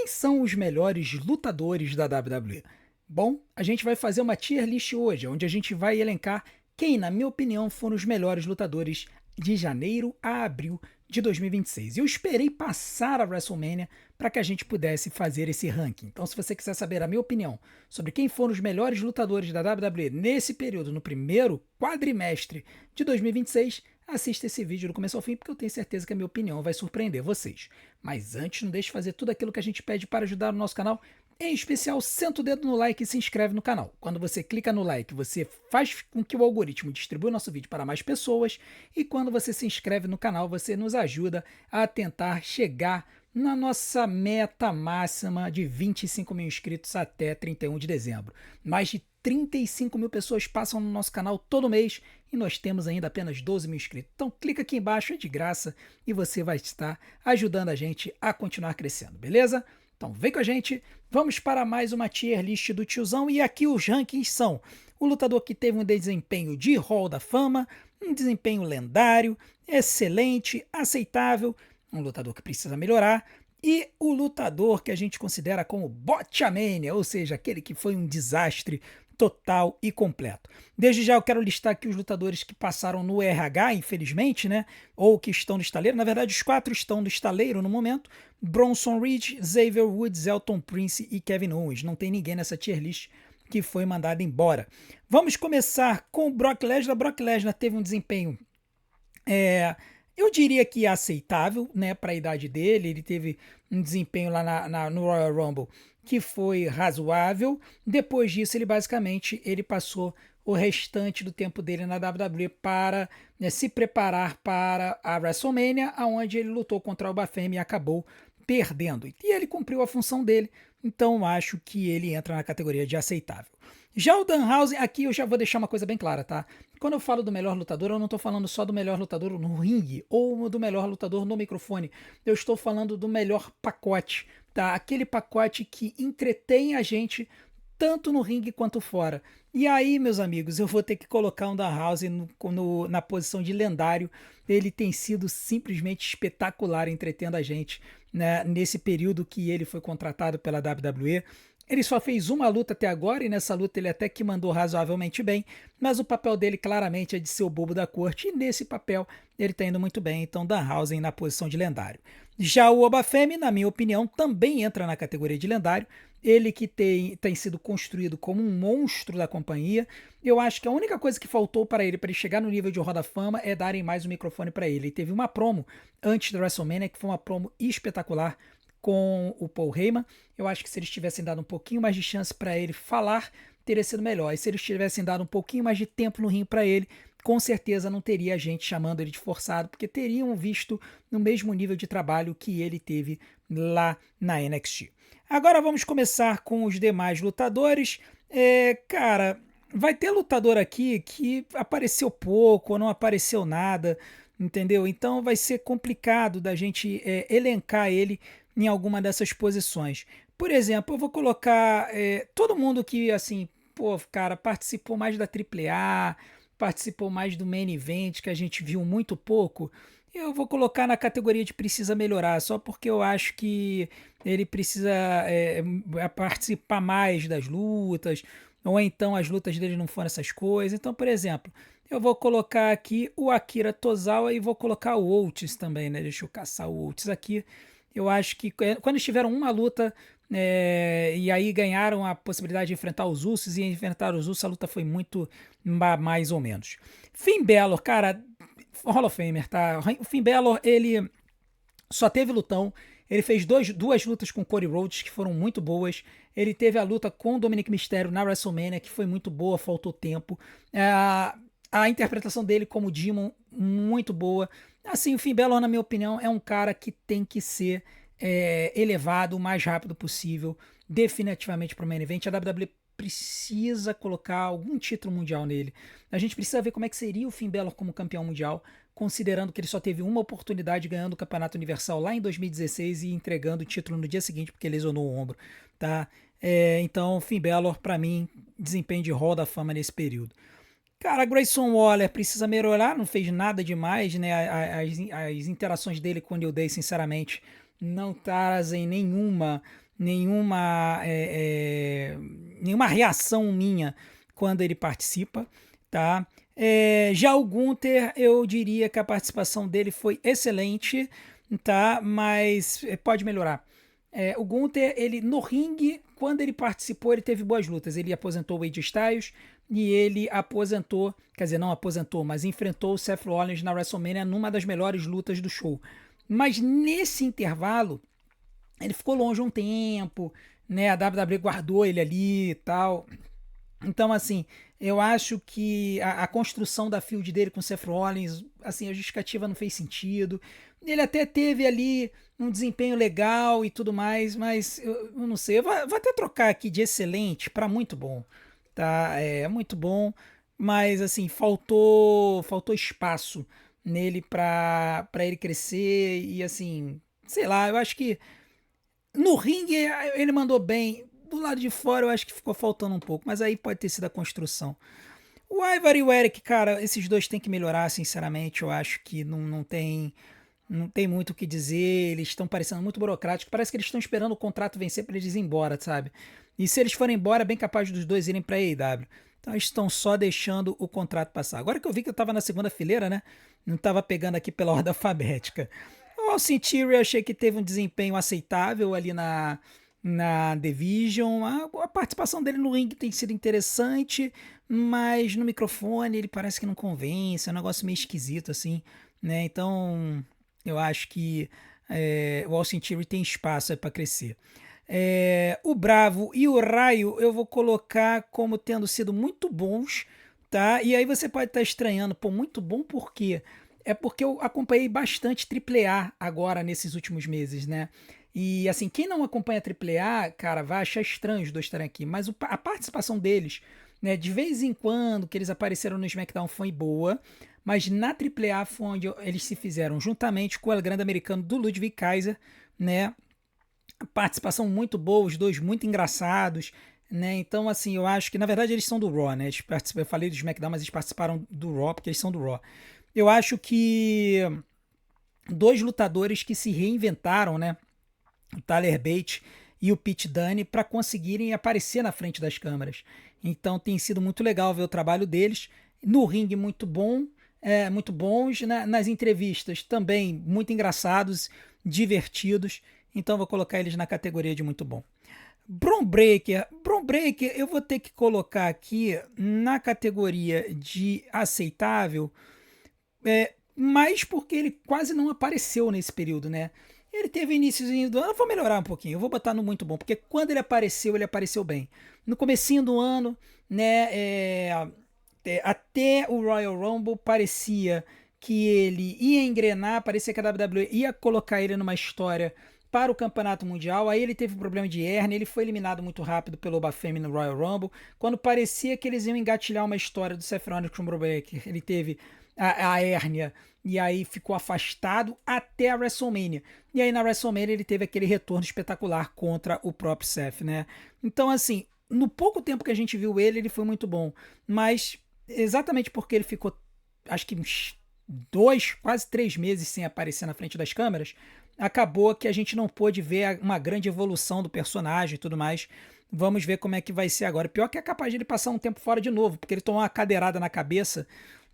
quem são os melhores lutadores da WWE? Bom, a gente vai fazer uma tier list hoje, onde a gente vai elencar quem, na minha opinião, foram os melhores lutadores de janeiro a abril de 2026. Eu esperei passar a WrestleMania para que a gente pudesse fazer esse ranking. Então, se você quiser saber a minha opinião sobre quem foram os melhores lutadores da WWE nesse período, no primeiro quadrimestre de 2026, assista esse vídeo do começo ao fim, porque eu tenho certeza que a minha opinião vai surpreender vocês. Mas antes, não deixe de fazer tudo aquilo que a gente pede para ajudar o nosso canal. Em especial, senta o dedo no like e se inscreve no canal. Quando você clica no like, você faz com que o algoritmo distribua o nosso vídeo para mais pessoas. E quando você se inscreve no canal, você nos ajuda a tentar chegar na nossa meta máxima de 25 mil inscritos até 31 de dezembro. Mais de 35 mil pessoas passam no nosso canal todo mês e nós temos ainda apenas 12 mil inscritos. Então clica aqui embaixo, é de graça e você vai estar ajudando a gente a continuar crescendo, beleza? Então vem com a gente, vamos para mais uma tier list do tiozão e aqui os rankings são o lutador que teve um desempenho de Hall da Fama, um desempenho lendário, excelente, aceitável, um lutador que precisa melhorar e o lutador que a gente considera como Botchamania, ou seja, aquele que foi um desastre total e completo. Desde já eu quero listar aqui os lutadores que passaram no RH, infelizmente, né? Ou que estão no estaleiro. Na verdade, os 4 estão no estaleiro no momento. Bronson Reed, Xavier Woods, Elton Prince e Kevin Owens. Não tem ninguém nessa tier list que foi mandado embora. Vamos começar com o Brock Lesnar. Brock Lesnar teve um desempenho eu diria que aceitável, né, para a idade dele. Ele teve um desempenho lá no Royal Rumble que foi razoável. Depois disso, ele passou o restante do tempo dele na WWE para, né, se preparar para a WrestleMania, onde ele lutou contra o Bafemi e acabou perdendo. E ele cumpriu a função dele, então acho que ele entra na categoria de aceitável. Já o Danhausen, aqui eu já vou deixar uma coisa bem clara, tá? Quando eu falo do melhor lutador, eu não estou falando só do melhor lutador no ringue ou do melhor lutador no microfone. Eu estou falando do melhor pacote, tá? Aquele pacote que entretém a gente tanto no ringue quanto fora. E aí, meus amigos, eu vou ter que colocar o Danhausen na posição de lendário. Ele tem sido simplesmente espetacular entretendo a gente, né, nesse período que ele foi contratado pela WWE. Ele só fez uma luta até agora e nessa luta ele até que mandou razoavelmente bem, mas o papel dele claramente é de ser o bobo da corte e nesse papel ele está indo muito bem, então Danhausen na posição de lendário. Já o Obafemi, na minha opinião, também entra na categoria de lendário, ele que tem sido construído como um monstro da companhia. Eu acho que a única coisa que faltou para ele chegar no nível de Hall da Fama é darem mais um microfone para ele. Ele teve uma promo antes da WrestleMania que foi uma promo espetacular com o Paul Heyman. Eu acho que se eles tivessem dado um pouquinho mais de chance para ele falar, teria sido melhor. E se eles tivessem dado um pouquinho mais de tempo no ringue para ele, com certeza não teria gente chamando ele de forçado, porque teriam visto no mesmo nível de trabalho que ele teve lá na NXT. Agora vamos começar com os demais lutadores. Cara, vai ter lutador aqui que apareceu pouco ou não apareceu nada, entendeu? Então vai ser complicado da gente elencar ele em alguma dessas posições. Por exemplo, eu vou colocar todo mundo que, assim, pô, cara, participou mais da AAA, participou mais do Main Event, que a gente viu muito pouco. Eu vou colocar na categoria de precisa melhorar, só porque eu acho que ele precisa participar mais das lutas, ou então as lutas dele não foram essas coisas. Então, por exemplo, eu vou colocar aqui o Akira Tozawa e vou colocar o Oates também, né? Deixa eu caçar o Oates aqui. Eu acho que quando eles tiveram uma luta e aí ganharam a possibilidade de enfrentar os Usos e enfrentar os Usos, a luta foi muito mais ou menos. Finn Balor, cara, Hall of Famer, tá? O Finn Balor, ele só teve lutão. Ele fez duas lutas com Cody Rhodes que foram muito boas. Ele teve a luta com o Dominic Mysterio na WrestleMania, que foi muito boa, faltou tempo. A interpretação dele como Demon, muito boa. Assim, o Finn Balor, na minha opinião, é um cara que tem que ser elevado o mais rápido possível, definitivamente para o Main Event. A WWE precisa colocar algum título mundial nele. A gente precisa ver como é que seria o Finn Balor como campeão mundial, considerando que ele só teve uma oportunidade ganhando o Campeonato Universal lá em 2016 e entregando o título no dia seguinte porque lesionou o ombro, tá? Então, Finn Balor, para mim, desempenho de Hall da Fama nesse período. Cara, Grayson Waller precisa melhorar, não fez nada demais, né? As interações dele com o New Day, sinceramente, não trazem nenhuma nenhuma, nenhuma reação minha quando ele participa, tá? Já o Gunther, eu diria que a participação dele foi excelente, tá? Mas pode melhorar. O Gunther, ele no ringue, quando ele participou, ele teve boas lutas. Ele aposentou o AJ Styles e ele aposentou, quer dizer, não aposentou, mas enfrentou o Seth Rollins na WrestleMania numa das melhores lutas do show. Mas nesse intervalo, ele ficou longe um tempo, né? A WWE guardou ele ali e tal. Então, assim, eu acho que a construção da feud dele com o Seth Rollins, assim, a justificativa não fez sentido. Ele até teve ali um desempenho legal e tudo mais, mas eu não sei. Eu vou até trocar aqui de excelente para muito bom, tá? É muito bom, mas assim, faltou espaço nele para ele crescer e assim, sei lá, eu acho que no ringue ele mandou bem. Do lado de fora eu acho que ficou faltando um pouco, mas aí pode ter sido a construção. O Ivar e o Eric, cara, esses dois têm que melhorar, sinceramente. Eu acho que não tem muito o que dizer. Eles estão parecendo muito burocráticos. Parece que eles estão esperando o contrato vencer para eles ir embora, sabe? E se eles forem embora, é bem capaz dos dois irem para a AEW. Então eles estão só deixando o contrato passar. Agora que eu vi que eu tava na segunda fileira, né? Não tava pegando aqui pela ordem alfabética. O Austin Theory eu achei que teve um desempenho aceitável ali na Division. A participação dele no ringue tem sido interessante, mas no microfone ele parece que não convence, é um negócio meio esquisito assim, né? Então eu acho que o Austin Theory tem espaço para crescer. O Bravo e o Raio eu vou colocar como tendo sido muito bons, tá? E aí você pode estar estranhando, pô, muito bom por quê? É porque eu acompanhei bastante AAA agora nesses últimos meses, né? E assim, quem não acompanha AAA, cara, vai achar estranho os dois estarem aqui, mas a participação deles, né, de vez em quando que eles apareceram no SmackDown foi boa, mas na AAA foi onde eles se fizeram juntamente com o El Grande Americano do Ludwig Kaiser, né? Participação muito boa, os dois muito engraçados, né? Então, assim, eu acho que, na verdade, eles são do Raw, né? Eu falei do SmackDown, mas eles participaram do Raw, porque eles são do Raw. Eu acho que dois lutadores que se reinventaram, né? O Tyler Bate e o Pete Dunne, para conseguirem aparecer na frente das câmeras. Então, tem sido muito legal ver o trabalho deles. No ringue, muito bom, muito bons. Nas entrevistas, também muito engraçados, divertidos. Então vou colocar eles na categoria de muito bom. Bron Breakker, eu vou ter que colocar aqui na categoria de aceitável, mas porque ele quase não apareceu nesse período, né? Ele teve iníciozinho do ano, eu vou melhorar um pouquinho, eu vou botar no muito bom, porque quando ele apareceu bem. No comecinho do ano, né, até o Royal Rumble parecia que ele ia engrenar, parecia que a WWE ia colocar ele numa história para o Campeonato Mundial. Aí ele teve um problema de hérnia, ele foi eliminado muito rápido pelo Obafemi no Royal Rumble. Quando parecia que eles iam engatilhar uma história do Seth Rollins com o Bron Breakker, ele teve a hérnia e aí ficou afastado até a WrestleMania. E aí na WrestleMania ele teve aquele retorno espetacular contra o próprio Seth, né? Então, assim, no pouco tempo que a gente viu ele, ele foi muito bom. Mas exatamente porque ele ficou, acho que uns 2, quase 3 meses sem aparecer na frente das câmeras, acabou que a gente não pôde ver uma grande evolução do personagem e tudo mais. Vamos ver como é que vai ser agora. Pior que é capaz de ele passar um tempo fora de novo, porque ele tomou uma cadeirada na cabeça,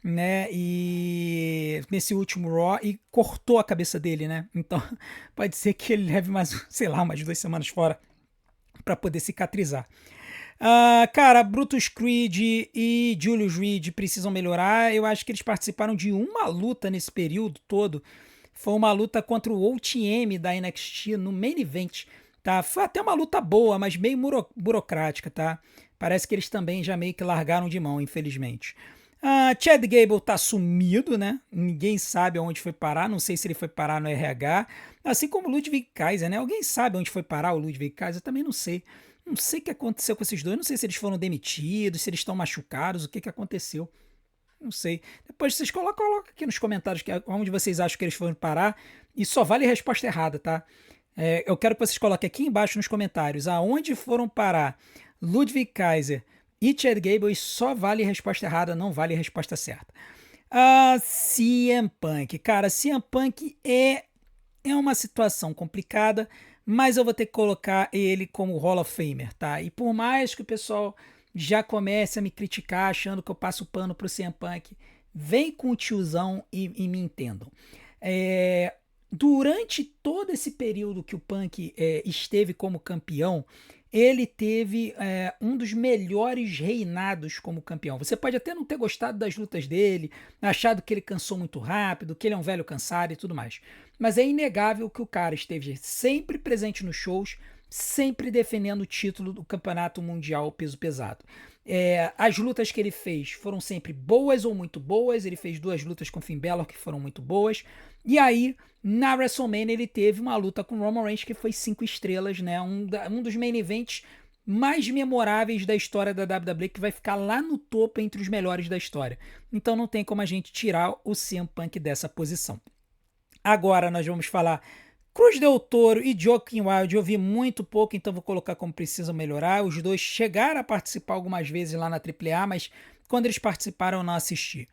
né? E nesse último Raw e cortou a cabeça dele, né? Então pode ser que ele leve mais, sei lá, umas 2 semanas fora para poder cicatrizar. Cara, Brutus Creed e Julius Reed precisam melhorar. Eu acho que eles participaram de uma luta nesse período todo. Foi uma luta contra o OTM da NXT no Main Event, tá? Foi até uma luta boa, mas meio burocrática, tá? Parece que eles também já meio que largaram de mão, infelizmente. Chad Gable tá sumido, né? Ninguém sabe aonde foi parar. Não sei se ele foi parar no RH. Assim como o Ludwig Kaiser, né? Alguém sabe onde foi parar o Ludwig Kaiser? Eu também não sei. Não sei o que aconteceu com esses dois. Não sei se eles foram demitidos, se eles estão machucados, o que aconteceu. Não sei. Depois vocês colocam aqui nos comentários onde vocês acham que eles foram parar. E só vale resposta errada, tá? Eu quero que vocês coloquem aqui embaixo nos comentários aonde foram parar Ludwig Kaiser e Chad Gable, e só vale resposta errada, não vale resposta certa. CM Punk. Cara, CM Punk é uma situação complicada, mas eu vou ter que colocar ele como Hall of Famer, tá? E por mais que o pessoal já comece a me criticar achando que eu passo pano pro CM Punk, vem com o tiozão e me entendam. É, durante todo esse período que o Punk esteve como campeão, ele teve um dos melhores reinados como campeão. Você pode até não ter gostado das lutas dele, achado que ele cansou muito rápido, que ele é um velho cansado e tudo mais. Mas é inegável que o cara esteve sempre presente nos shows, sempre defendendo o título do Campeonato Mundial Peso Pesado. As lutas que ele fez foram sempre boas ou muito boas. Ele fez 2 lutas com Finn Balor que foram muito boas. E aí, na WrestleMania, ele teve uma luta com Roman Reigns que foi 5 estrelas, né? Um dos main events mais memoráveis da história da WWE, que vai ficar lá no topo entre os melhores da história. Então não tem como a gente tirar o CM Punk dessa posição. Agora nós vamos falar Cruz Del Toro e Joaquin Wilde. Eu vi muito pouco, então vou colocar como precisam melhorar. Os dois chegaram a participar algumas vezes lá na AAA, mas quando eles participaram eu não assisti.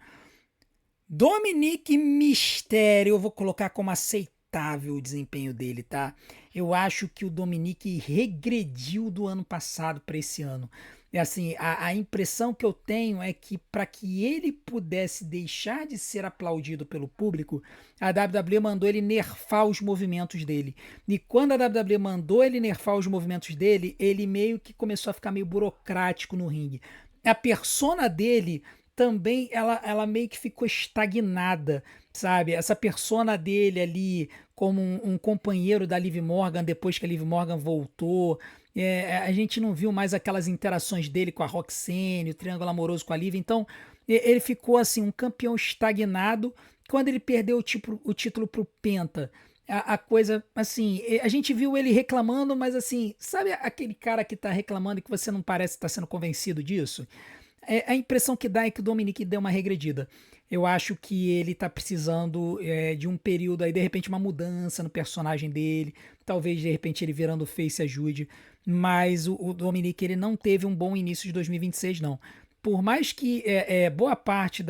Dominic Mysterio, eu vou colocar como aceitável o desempenho dele, tá? Eu acho que o Dominic regrediu do ano passado para esse ano. É assim, a impressão que eu tenho é que para que ele pudesse deixar de ser aplaudido pelo público, a WWE mandou ele nerfar os movimentos dele. E quando a WWE mandou ele nerfar os movimentos dele, ele meio que começou a ficar meio burocrático no ringue. A persona dele também ela meio que ficou estagnada, sabe? Essa persona dele ali como um companheiro da Liv Morgan depois que a Liv Morgan voltou. A gente não viu mais aquelas interações dele com a Roxane, o triângulo amoroso com a Liv. Então ele ficou assim um campeão estagnado. Quando ele perdeu o título pro Penta, a coisa, assim, a gente viu ele reclamando, mas assim, sabe aquele cara que tá reclamando e que você não parece estar sendo convencido disso? A impressão que dá é que o Dominic deu uma regredida. Eu acho que ele tá precisando de um período aí, de repente, uma mudança no personagem dele. Talvez, de repente, ele virando face ajude. Mas o Dominic, ele não teve um bom início de 2026, não. Por mais que boa parte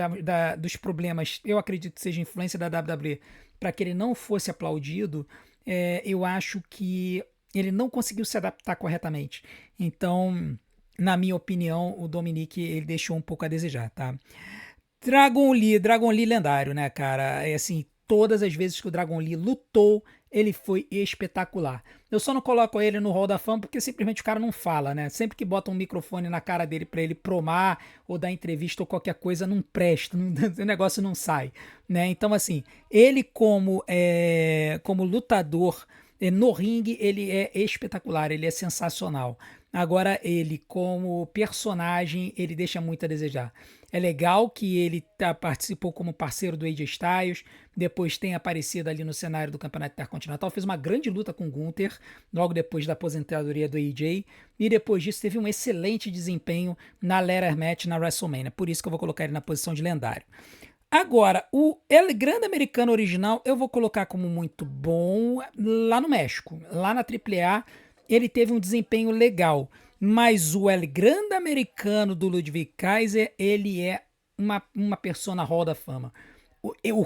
dos problemas, eu acredito que seja influência da WWE, para que ele não fosse aplaudido, eu acho que ele não conseguiu se adaptar corretamente. Então, na minha opinião, o Dominic ele deixou um pouco a desejar, tá? Dragon Lee lendário, né, cara? É assim, todas as vezes que o Dragon Lee lutou, ele foi espetacular. Eu só não coloco ele no Hall da Fama porque simplesmente o cara não fala, né? Sempre que bota um microfone na cara dele pra ele promar ou dar entrevista ou qualquer coisa, não presta, o negócio não sai, né? Então, assim, ele como lutador no ringue, ele é espetacular, ele é sensacional. Agora, ele, como personagem, ele deixa muito a desejar. É legal que ele participou como parceiro do AJ Styles, depois tem aparecido ali no cenário do Campeonato Intercontinental, fez uma grande luta com o Gunther, logo depois da aposentadoria do AJ, e depois disso teve um excelente desempenho na Ladder Match na WrestleMania, por isso que eu vou colocar ele na posição de lendário. Agora, o El Grande Americano original eu vou colocar como muito bom lá no México. Lá na AAA ele teve um desempenho legal, mas o El Grande Americano do Ludwig Kaiser, ele é uma persona Hall da Fama. O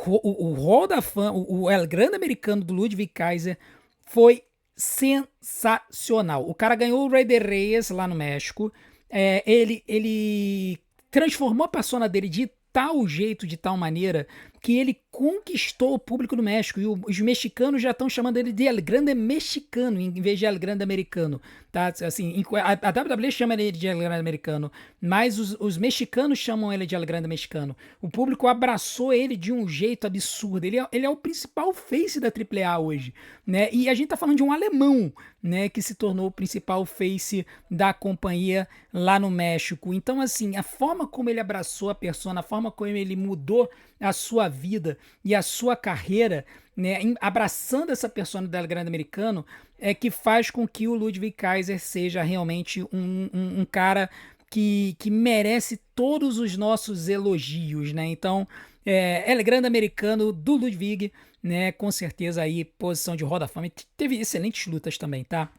Hall da Fama, o El Grande Americano do Ludwig Kaiser foi sensacional. O cara ganhou o Rey de Reyes lá no México. Ele transformou a persona dele de tal jeito, de tal maneira, que ele conquistou o público do México. E os mexicanos já estão chamando ele de El Grande Mexicano, em vez de El Grande Americano. Tá? Assim, a WWE chama ele de El Grande Americano, mas os mexicanos chamam ele de El Grande Mexicano. O público abraçou ele de um jeito absurdo. Ele é o principal face da AAA hoje, né? E a gente tá falando de um alemão, né, que se tornou o principal face da companhia lá no México. Então, assim, a forma como ele abraçou a persona, a forma como ele mudou a sua vida e a sua carreira, né, abraçando essa persona do El Grande Americano, é que faz com que o Ludwig Kaiser seja realmente um cara que merece todos os nossos elogios, né? Então, El Grande Americano do Ludwig, né? Com certeza aí, posição de Hall da Fama. Teve excelentes lutas também, tá?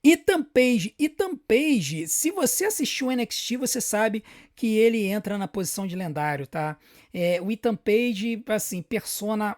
Ethan Page, se você assistiu o NXT, você sabe que ele entra na posição de lendário, tá? O Ethan Page, assim, persona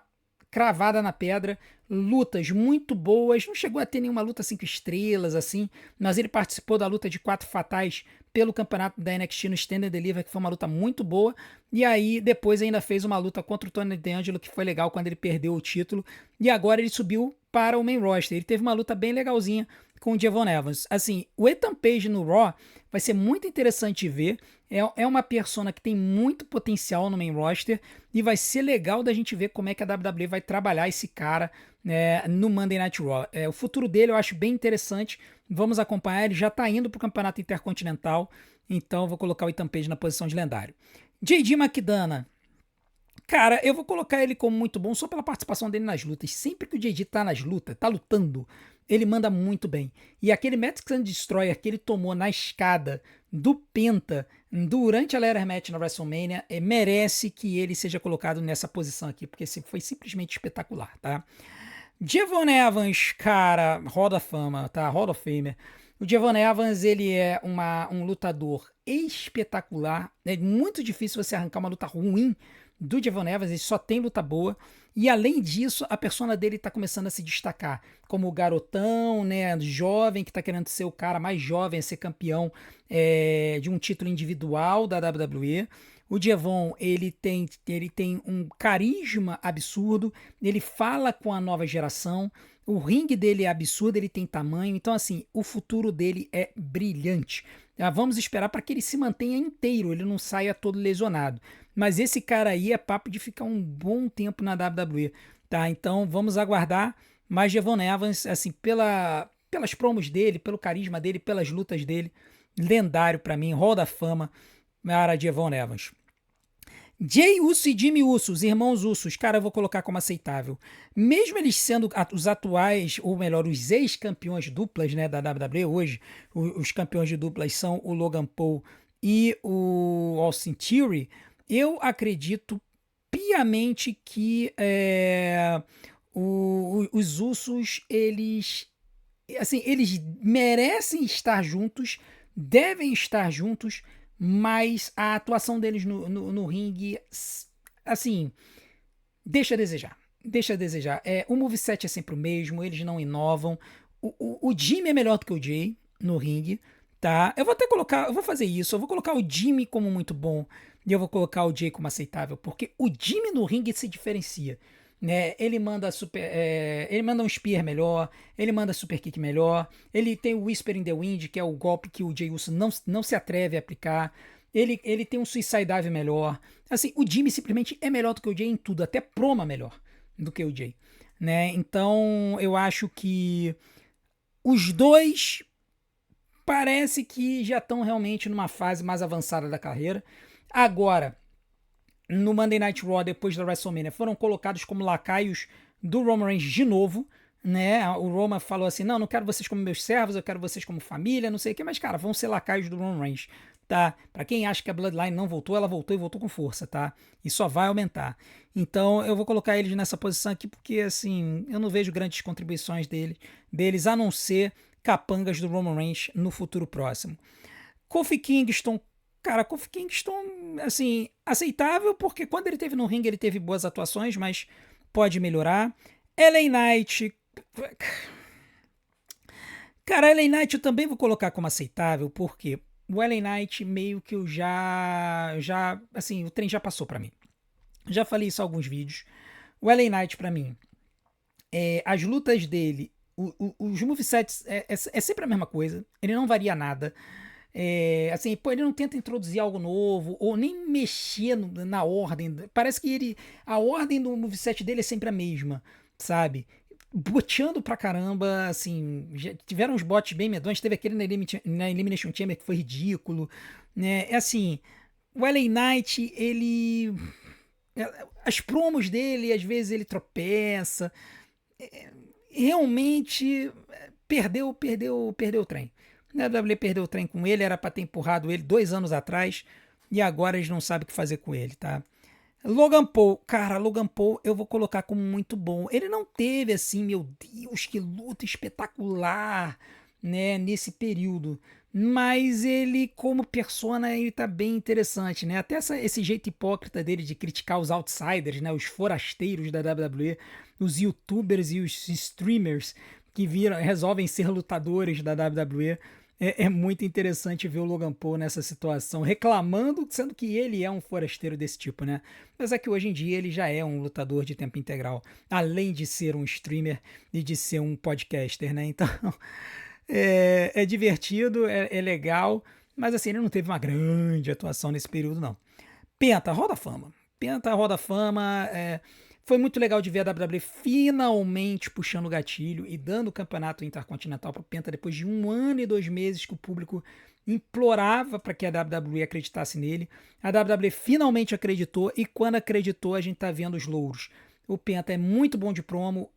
cravada na pedra, lutas muito boas, não chegou a ter nenhuma luta 5 estrelas, assim, mas ele participou da luta de 4 fatais pelo campeonato da NXT no Stand and Deliver, que foi uma luta muito boa, e aí depois ainda fez uma luta contra o Tony D'Angelo, que foi legal quando ele perdeu o título, e agora ele subiu para o main roster. Ele teve uma luta bem legalzinha com o Devon Evans. Assim, o Ethan Page no Raw vai ser muito interessante de ver. É uma persona que tem muito potencial no main roster e vai ser legal da gente ver como é que a WWE vai trabalhar esse cara, né, no Monday Night Raw. O futuro dele eu acho bem interessante. Vamos acompanhar. Ele já está indo para o Campeonato Intercontinental, então eu vou colocar o Ethan Page na posição de lendário. JD McDonough. Cara, eu vou colocar ele como muito bom só pela participação dele nas lutas. Sempre que o JD tá nas lutas, tá lutando, ele manda muito bem. E aquele Mexican Destroyer que ele tomou na escada do Penta durante a Ladder Match na WrestleMania merece que ele seja colocado nessa posição aqui, porque foi simplesmente espetacular, tá? Devon Evans, cara, Hall da Fama, tá? Hall of Famer. O Devon Evans, ele é um lutador espetacular. É muito difícil você arrancar uma luta ruim do Devon Evans, ele só tem luta boa. E além disso, a persona dele tá começando a se destacar como o garotão, né, jovem, que tá querendo ser o cara mais jovem a ser campeão de um título individual da WWE. O Devon, ele tem um carisma absurdo, ele fala com a nova geração, o ringue dele é absurdo, ele tem tamanho, então assim, o futuro dele é brilhante. Vamos esperar para que ele se mantenha inteiro, ele não saia todo lesionado. Mas esse cara aí é papo de ficar um bom tempo na WWE, tá? Então vamos aguardar. Mas Devon Evans, assim, pelas promos dele, pelo carisma dele, pelas lutas dele, lendário para mim, Hall da Fama, cara, Devon Evans. Jey Uso e Jimmy Uso, os irmãos Usos, cara, eu vou colocar como aceitável. Mesmo eles sendo os atuais, ou melhor, os ex-campeões duplas, né, da WWE hoje, os campeões de duplas são o Logan Paul e o Austin Theory, eu acredito piamente que os Usos, assim, eles merecem estar juntos, devem estar juntos, mas a atuação deles no ringue, assim, deixa a desejar. Deixa a desejar. O moveset é sempre o mesmo, eles não inovam. O Jimmy é melhor do que o Jay no ringue, tá? Eu vou até colocar, eu vou fazer isso, eu vou colocar o Jimmy como muito bom e eu vou colocar o Jay como aceitável, porque o Jimmy no ringue se diferencia. Né, ele manda ele manda um spear melhor, ele manda super kick melhor, ele tem o Whisper in the Wind, que é o golpe que o Jey Uso não se atreve a aplicar, ele tem um Suicide Dive melhor. Assim, o Jimmy simplesmente é melhor do que o Jey em tudo, até proma melhor do que o Jey, né? Então eu acho que os dois parece que já estão realmente numa fase mais avançada da carreira. Agora, no Monday Night Raw, depois da WrestleMania, foram colocados como lacaios do Roman Reigns de novo, né? O Roman falou assim, não quero vocês como meus servos, eu quero vocês como família, não sei o que, mas, cara, vão ser lacaios do Roman Reigns, tá? Pra quem acha que a Bloodline não voltou, ela voltou e voltou com força, tá? E só vai aumentar. Então, eu vou colocar eles nessa posição aqui, porque, assim, eu não vejo grandes contribuições deles, a não ser capangas do Roman Reigns no futuro próximo. Kofi Kingston, cara, Kofi Kingston, assim, aceitável, porque quando ele teve no ringue ele teve boas atuações, mas pode melhorar. LA Knight, cara, LA Knight eu também vou colocar como aceitável, porque o LA Knight meio que eu assim, o trem já passou pra mim. Já falei isso em alguns vídeos. O LA Knight pra mim, as lutas dele, os movesets é sempre a mesma coisa, ele não varia nada. Assim, pô, ele não tenta introduzir algo novo ou nem mexer na ordem. Parece que a ordem do moveset dele é sempre a mesma, sabe? Boteando pra caramba, assim, já tiveram uns botes bem medonhos, teve aquele na Elimination Chamber que foi ridículo, né? Assim, o LA Knight, as promos dele, às vezes ele tropeça, realmente perdeu o trem. A WWE perdeu o trem com ele, era para ter empurrado ele 2 anos atrás e agora eles não sabem o que fazer com ele, tá? Logan Paul, cara, Logan Paul eu vou colocar como muito bom. Ele não teve assim, meu Deus, que luta espetacular, né, nesse período. Mas ele, como persona, ele tá bem interessante, né? Até esse jeito hipócrita dele de criticar os outsiders, né, os forasteiros da WWE. os YouTubers e os streamers que resolvem ser lutadores da WWE. É muito interessante ver o Logan Paul nessa situação, reclamando, sendo que ele é um forasteiro desse tipo, né? Mas é que hoje em dia ele já é um lutador de tempo integral, além de ser um streamer e de ser um podcaster, né? Então é divertido, é legal, mas assim, ele não teve uma grande atuação nesse período, não. Penta, Roda Fama. Penta, Roda Fama. Foi muito legal de ver a WWE finalmente puxando o gatilho e dando o campeonato intercontinental para o Penta depois de 1 ano e 2 meses que o público implorava para que a WWE acreditasse nele. A WWE finalmente acreditou e quando acreditou a gente tá vendo os louros. O Penta é muito bom de promo,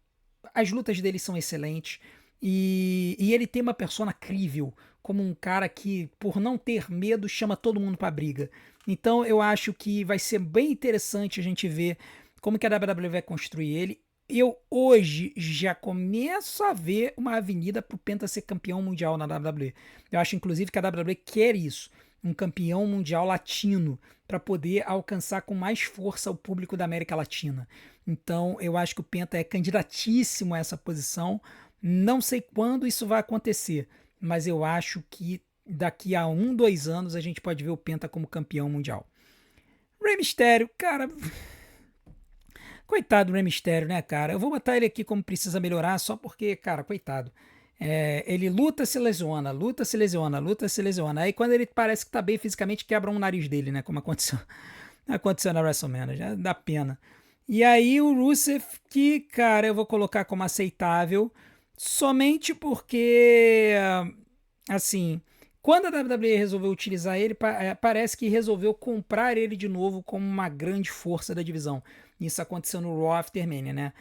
as lutas dele são excelentes e ele tem uma persona crível, como um cara que, por não ter medo, chama todo mundo pra briga. Então eu acho que vai ser bem interessante a gente ver como que a WWE vai construir ele. Eu hoje já começo a ver uma avenida pro Penta ser campeão mundial na WWE. Eu acho inclusive que a WWE quer isso, um campeão mundial latino, para poder alcançar com mais força o público da América Latina. Então eu acho que o Penta é candidatíssimo a essa posição. Não sei quando isso vai acontecer, mas eu acho que daqui a 2 anos a gente pode ver o Penta como campeão mundial. Rey Mysterio, cara, coitado do Rey Mysterio, né, cara? Eu vou botar ele aqui como precisa melhorar só porque, cara, coitado. Ele luta, se lesiona, luta, se lesiona, luta, se lesiona. Aí quando ele parece que tá bem fisicamente, quebram o nariz dele, né? Como aconteceu na WrestleMania, já dá pena. E aí o Rusev, que, cara, eu vou colocar como aceitável, somente porque, assim, quando a WWE resolveu utilizar ele, parece que resolveu comprar ele de novo como uma grande força da divisão. Isso aconteceu no Raw After Mania, né?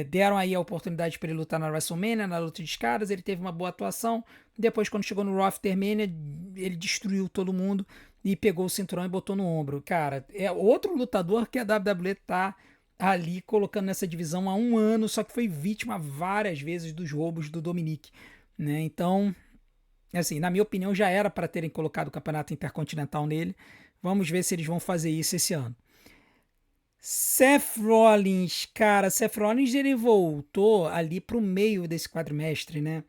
Deram aí a oportunidade para ele lutar na WrestleMania, na luta de escadas, ele teve uma boa atuação. Depois, quando chegou no Raw After Mania, ele destruiu todo mundo e pegou o cinturão e botou no ombro. Cara, é outro lutador que a WWE tá ali colocando nessa divisão há 1 ano, só que foi vítima várias vezes dos roubos do Dominic, né? Então, assim, na minha opinião, já era para terem colocado o campeonato intercontinental nele. Vamos ver se eles vão fazer isso esse ano. Seth Rollins, cara, Seth Rollins ele voltou ali pro meio desse quadrimestre, né?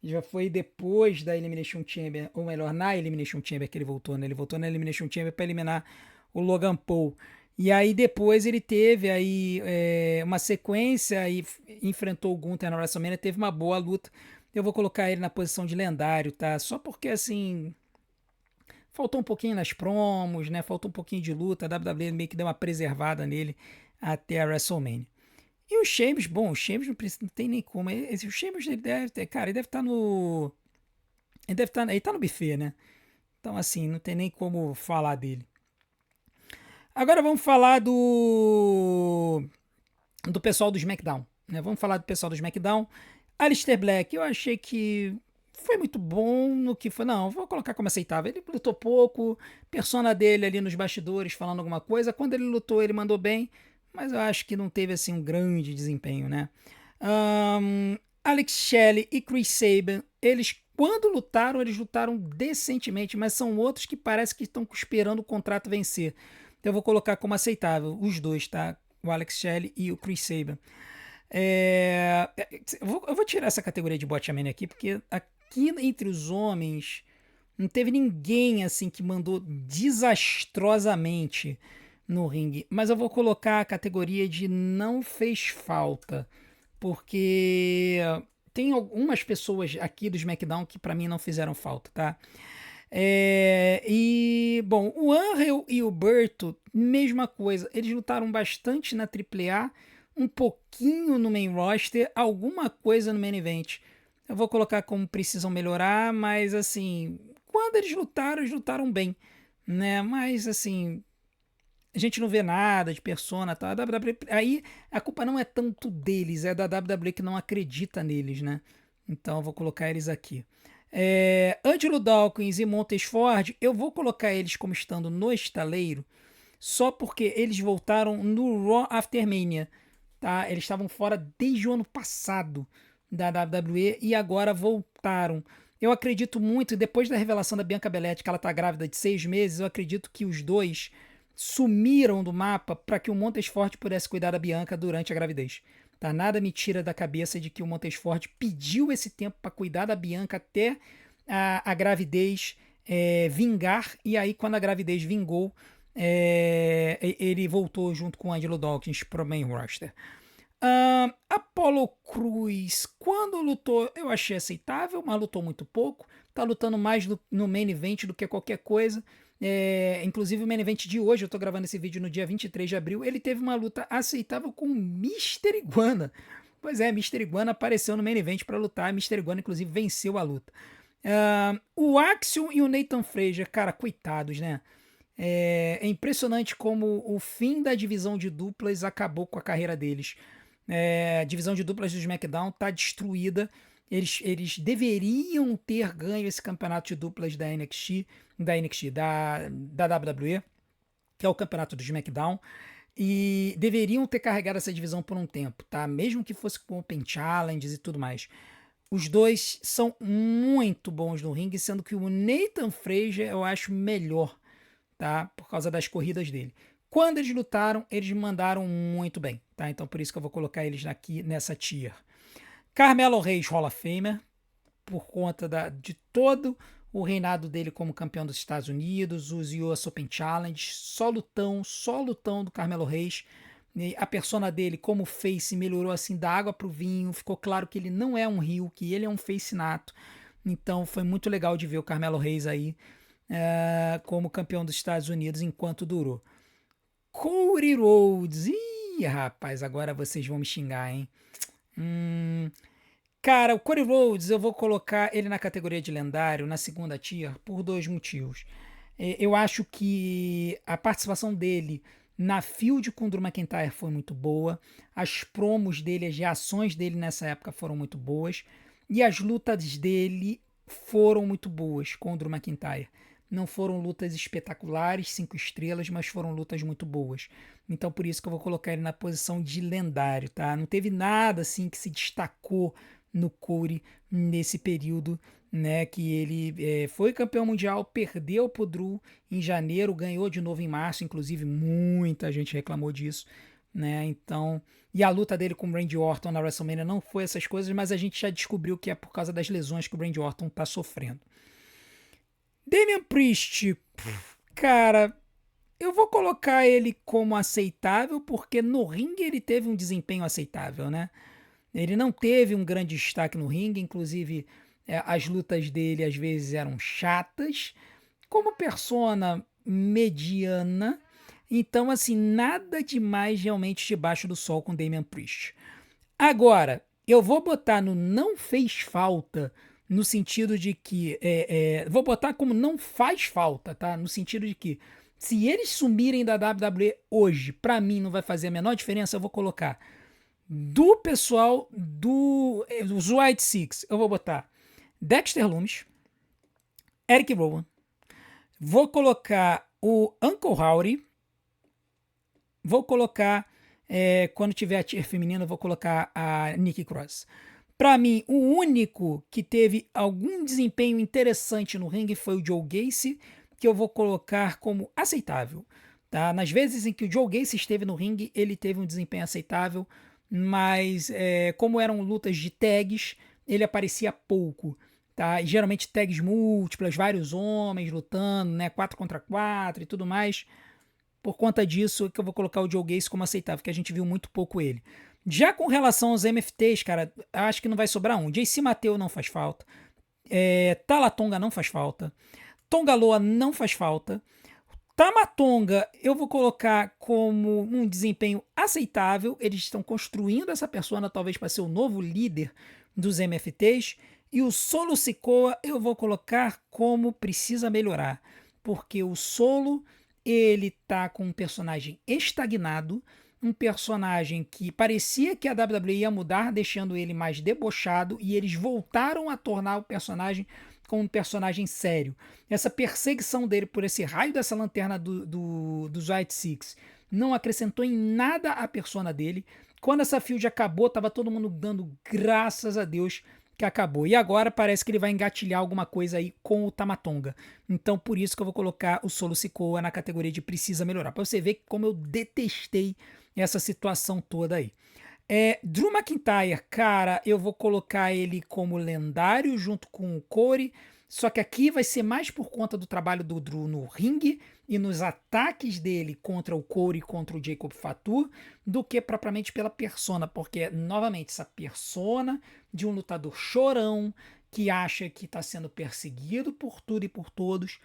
Já foi depois da Elimination Chamber, ou melhor, na Elimination Chamber que ele voltou, né? Ele voltou na Elimination Chamber para eliminar o Logan Paul. E aí depois ele teve aí uma sequência e enfrentou o Gunther na WrestleMania, teve uma boa luta. Eu vou colocar ele na posição de lendário, tá? Só porque assim faltou um pouquinho nas promos, né? Faltou um pouquinho de luta. A WWE meio que deu uma preservada nele até a WrestleMania. E o Sheamus, bom, o Sheamus não tem nem como. O Sheamus, ele deve ter, cara, ele deve estar no. Ele tá no buffet, né? Então, assim, não tem nem como falar dele. Agora vamos falar do pessoal do SmackDown, né? Vamos falar do pessoal do SmackDown. Aleister Black, eu achei que foi muito bom no que foi. Não, vou colocar como aceitável. Ele lutou pouco, persona dele ali nos bastidores falando alguma coisa. Quando ele lutou, ele mandou bem, mas eu acho que não teve assim um grande desempenho, né? Alex Shelley e Chris Sabin, eles quando lutaram, eles lutaram decentemente, mas são outros que parece que estão esperando o contrato vencer. Então eu vou colocar como aceitável os dois, tá? O Alex Shelley e o Chris Sabin. Eu vou tirar essa categoria de Botchamania aqui, porque aqui entre os homens não teve ninguém assim que mandou desastrosamente no ringue. Mas eu vou colocar a categoria de não fez falta, porque tem algumas pessoas aqui do SmackDown que pra mim não fizeram falta, tá? Bom, o Angel e o Berto, mesma coisa. Eles lutaram bastante na AAA, um pouquinho no main roster, alguma coisa no main event. Eu vou colocar como precisam melhorar, mas assim, quando eles lutaram bem, né? Mas assim, a gente não vê nada de persona, tá? A WWE, aí a culpa não é tanto deles, é da WWE que não acredita neles, né? Então eu vou colocar eles aqui. Angelo Dawkins e Montez Ford, eu vou colocar eles como estando no estaleiro, só porque eles voltaram no Raw After Mania, tá? Eles estavam fora desde o ano passado da WWE e agora voltaram. Eu acredito muito, depois da revelação da Bianca Belair, que ela tá grávida de 6 meses, eu acredito que os dois sumiram do mapa para que o Montez Ford pudesse cuidar da Bianca durante a gravidez. tá? Nada me tira da cabeça de que o Montesfort pediu esse tempo para cuidar da Bianca até a gravidez vingar, e aí quando a gravidez vingou, ele voltou junto com o Angelo Dawkins pro main roster. Apollo Crews, quando lutou, eu achei aceitável, mas lutou muito pouco. Tá lutando mais no main event do que qualquer coisa. Inclusive o main event de hoje, eu tô gravando esse vídeo no dia 23 de abril, ele teve uma luta aceitável com o Mr. Iguana. Pois é, Mr. Iguana apareceu no main event para lutar. Mr. Iguana, inclusive, venceu a luta. O Axiom e o Nathan Frazier, cara, coitados, né? É impressionante como o fim da divisão de duplas acabou com a carreira deles. A divisão de duplas do SmackDown está destruída. Eles deveriam ter ganho esse campeonato de duplas da WWE, que é o campeonato do SmackDown, e deveriam ter carregado essa divisão por um tempo, tá? Mesmo que fosse com Open Challenges e tudo mais. Os dois são muito bons no ringue, sendo que o Nathan Frazier eu acho melhor, tá? Por causa das corridas dele. Quando eles lutaram, eles mandaram muito bem, tá? Então por isso que eu vou colocar eles aqui nessa tier. Carmelo Reis, Hall of Famer, por conta de todo o reinado dele como campeão dos Estados Unidos, os US Open Challenge, só lutão do Carmelo Reis. E a persona dele como face melhorou assim da água pro vinho, ficou claro que ele não é um heel, que ele é um face nato. Então foi muito legal de ver o Carmelo Reis aí como campeão dos Estados Unidos enquanto durou. Cody Rhodes. Ih, rapaz, agora vocês vão me xingar, hein? Cara, o Cody Rhodes, eu vou colocar ele na categoria de lendário, na segunda tier, por dois motivos. Eu acho que a participação dele na feud com o Drew McIntyre foi muito boa. As promos dele, as reações dele nessa época foram muito boas. E as lutas dele foram muito boas com o Drew McIntyre. Não foram lutas espetaculares, 5 estrelas, mas foram lutas muito boas. Então por isso que eu vou colocar ele na posição de lendário, tá? Não teve nada assim que se destacou no Cody nesse período, né? Que ele foi campeão mundial, perdeu pro Drew em janeiro, ganhou de novo em março, inclusive muita gente reclamou disso, né? Então, e a luta dele com o Randy Orton na WrestleMania não foi essas coisas, mas a gente já descobriu que é por causa das lesões que o Randy Orton tá sofrendo. Damian Priest, cara, eu vou colocar ele como aceitável, porque no ringue ele teve um desempenho aceitável, né? Ele não teve um grande destaque no ringue, inclusive as lutas dele às vezes eram chatas, como persona mediana, então assim, nada demais realmente debaixo do sol com Damian Priest. Agora, eu vou botar no não fez falta, no sentido de que. Vou botar como não faz falta, tá? No sentido de que, se eles sumirem da WWE hoje, pra mim não vai fazer a menor diferença, eu vou colocar do pessoal dos White Six, eu vou botar Dexter Lumis, Eric Rowan, vou colocar o Uncle Howdy, vou colocar, quando tiver a tier feminina, eu vou colocar a Nikki Cross. Para mim, o único que teve algum desempenho interessante no ringue foi o Joe Gacy, que eu vou colocar como aceitável. Tá? Nas vezes em que o Joe Gacy esteve no ringue, ele teve um desempenho aceitável, mas como eram lutas de tags, ele aparecia pouco. Tá? E geralmente tags múltiplas, vários homens lutando, né? 4 contra 4 e tudo mais. Por conta disso que eu vou colocar o Joe Gacy como aceitável, porque a gente viu muito pouco ele. Já com relação aos MFTs, cara, acho que não vai sobrar um. JC Mateu não faz falta. Talatonga não faz falta. Tongaloa não faz falta. Tamatonga eu vou colocar como um desempenho aceitável. Eles estão construindo essa persona talvez para ser o novo líder dos MFTs. E o Solo Sikoa eu vou colocar como precisa melhorar. Porque o Solo, ele tá com um personagem estagnado, um personagem que parecia que a WWE ia mudar, deixando ele mais debochado, e eles voltaram a tornar o personagem como um personagem sério. Essa perseguição dele por esse raio dessa lanterna dos White Six não acrescentou em nada a persona dele. Quando essa feud acabou, tava todo mundo dando graças a Deus que acabou. E agora parece que ele vai engatilhar alguma coisa aí com o Tamatonga. Então por isso que eu vou colocar o Solo Sikoa na categoria de precisa melhorar. Pra você ver como eu detestei essa situação toda aí. Drew McIntyre, cara, eu vou colocar ele como lendário junto com o Corey, só que aqui vai ser mais por conta do trabalho do Drew no ringue e nos ataques dele contra o Corey e contra o Jacob Fatu, do que propriamente pela persona, porque, novamente, essa persona de um lutador chorão que acha que está sendo perseguido por tudo e por todos,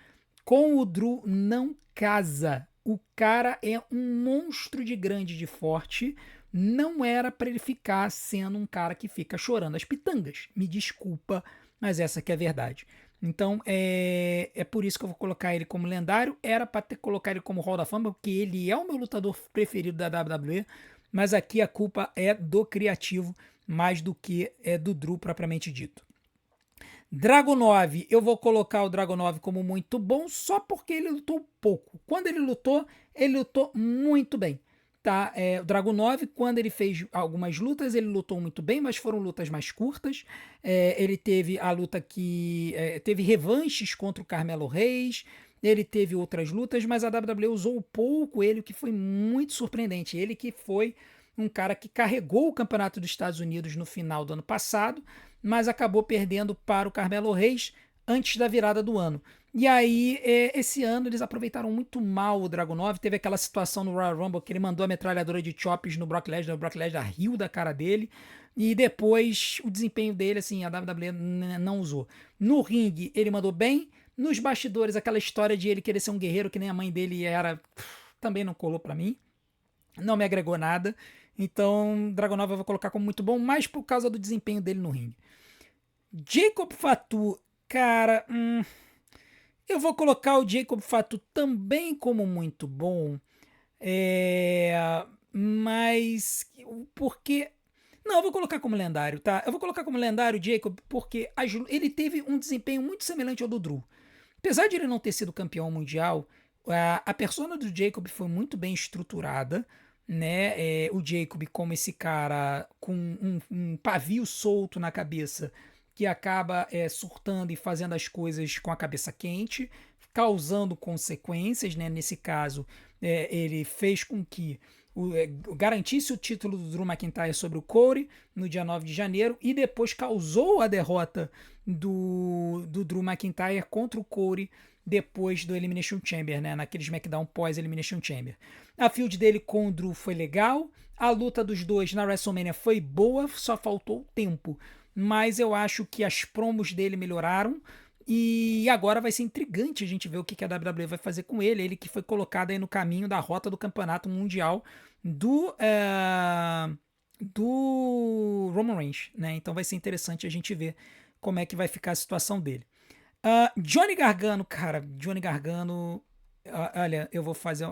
com o Drew não casa. O cara é um monstro de grande e de forte. Não era para ele ficar sendo um cara que fica chorando as pitangas. Me desculpa, mas essa que é a verdade. Então é por isso que eu vou colocar ele como lendário. Era para ter colocado ele como Hall da Fama, porque ele é o meu lutador preferido da WWE. Mas aqui a culpa é do criativo mais do que é do Drew propriamente dito. Dragunov, eu vou colocar o Dragunov como muito bom só porque ele lutou pouco. Quando ele lutou muito bem. Tá? O Dragunov, quando ele fez algumas lutas, ele lutou muito bem, mas foram lutas mais curtas. Ele teve a luta que teve revanches contra o Carmelo Reis, ele teve outras lutas, mas a WWE usou pouco ele, o que foi muito surpreendente. Ele que foi um cara que carregou o campeonato dos Estados Unidos no final do ano passado, mas acabou perdendo para o Carmelo Reis antes da virada do ano. E aí, esse ano, eles aproveitaram muito mal o Dragunov. Teve aquela situação no Royal Rumble que ele mandou a metralhadora de chops no Brock Lesnar, o Brock Lesnar riu da cara dele. E depois, o desempenho dele, assim, a WWE não usou. No ringue, ele mandou bem. Nos bastidores, aquela história de ele querer ser um guerreiro que nem a mãe dele era, também não colou pra mim. Não me agregou nada. Então, Dragunov eu vou colocar como muito bom, mais por causa do desempenho dele no ringue. Jacob Fatu, cara, eu vou colocar o Jacob Fatu também como muito bom, mas porque... Não, eu vou colocar como lendário, tá? Eu vou colocar como lendário o Jacob porque ele teve um desempenho muito semelhante ao do Drew. Apesar de ele não ter sido campeão mundial, a persona do Jacob foi muito bem estruturada, né? O Jacob como esse cara com um pavio solto na cabeça que acaba surtando e fazendo as coisas com a cabeça quente, causando consequências, né? Nesse caso, ele fez com que garantisse o título do Drew McIntyre sobre o Corey no dia 9 de janeiro e depois causou a derrota do Drew McIntyre contra o Corey depois do Elimination Chamber, né? Naquele SmackDown pós-Elimination Chamber. A feud dele com o Drew foi legal, a luta dos dois na WrestleMania foi boa, só faltou tempo. Mas eu acho que as promos dele melhoraram e agora vai ser intrigante a gente ver o que a WWE vai fazer com ele. Ele que foi colocado aí no caminho da rota do campeonato mundial do Roman Reigns, né? Então vai ser interessante a gente ver como é que vai ficar a situação dele. Johnny Gargano, cara, Johnny Gargano, olha, eu vou fazer